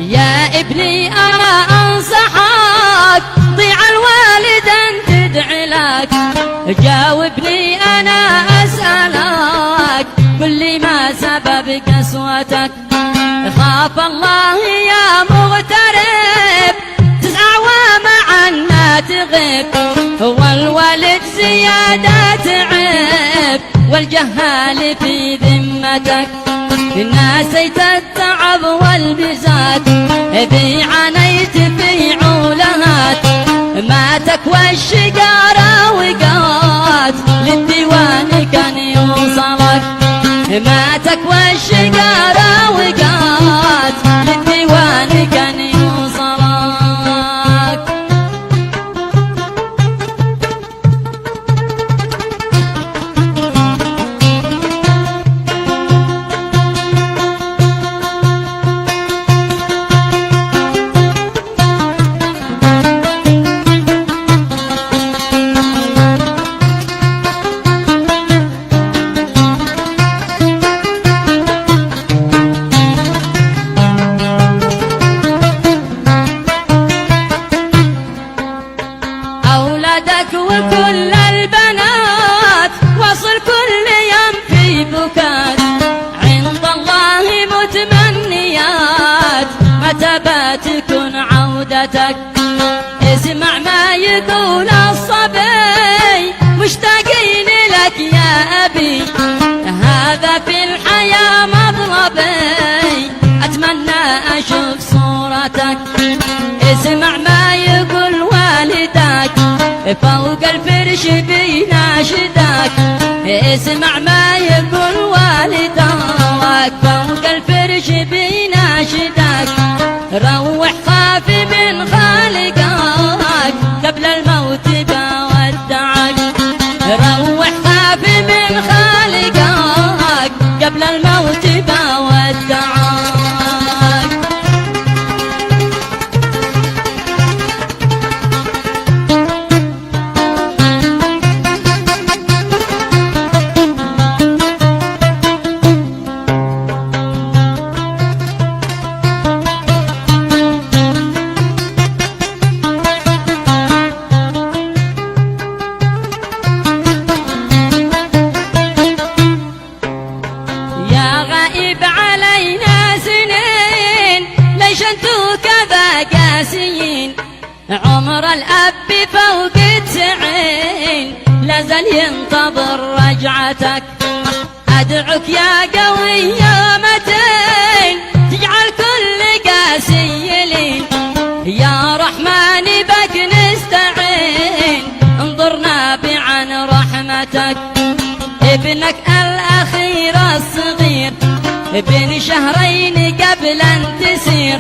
يا ابني أنا أنصحك ضيع الوالدين تدعي لك. جاوبني أنا أسألك قل لي ما سبب قسوتك. خاف الله يا مغترب 9 أعوام عنا تغيب. هو الولد زيادة عيب والجهال في ذمتك. ناسيت التعب والبزات ذي عانيت في عولهات. ما تكوى الشجارة وقات للديوان كان يوصلك. ما تكوى الشجارة وقات للديوان كان يوصلك. وكل البنات وصل كل يوم في بكات. عند الله متمنيات متى بتكون عودتك. اسمع ما يقول الصبي مشتاقين لك يا أبي. هذا في الحياة مطلبي أتمنى أشوف صورتك. اسمع ما يقول والدك فوق الفرش بيناشدك. اسمع ما يقول والدك فوق الفرش بيناشدك. روح خاف من خالقك قبل الموت بودعك. روح خاف من خالقك قبل الموت بودعك. عمر الأب فوق 90 لازال ينتظر رجعتك. أدعوك يا قوي يا متين تجعل كل قاسي يلين. يا رحمن بك نستعين انظرنا بعن رحمتك. ابنك الأخير الصغير بين 2 شهرين قبل أن تسير.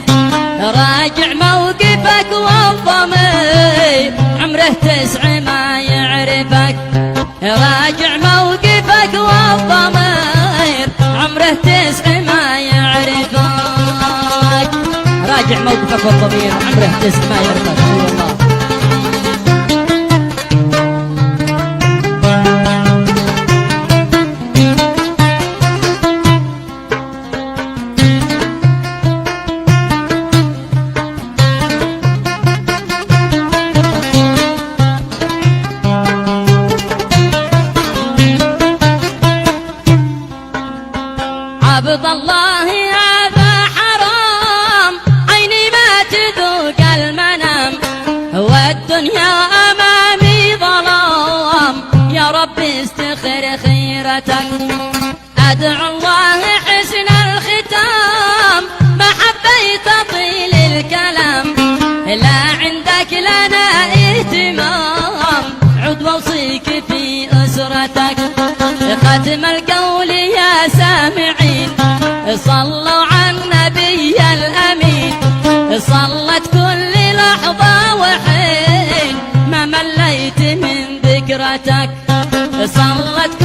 راجع موقفك والضمير عمره 9 ما يعرفك. راجع موقفك والضمير عمره 9 ما يعرفك. راجع موقفك والضمير عمره 9 ما يعرفك. والله عبد الله هذا حرام عيني ما تذوق المنام. والدنيا أمامي ظلام يا رب استخر خيرتك. أدعو الله حسن الختام ما حبيت طيل الكلام. لا عندك لنا اهتمام عد وصيك في أسرتك. ختم القول يا سامعين صلوا على النبي الأمين. صلت كل لحظة وحين ما مليت من ذكرتك. صلت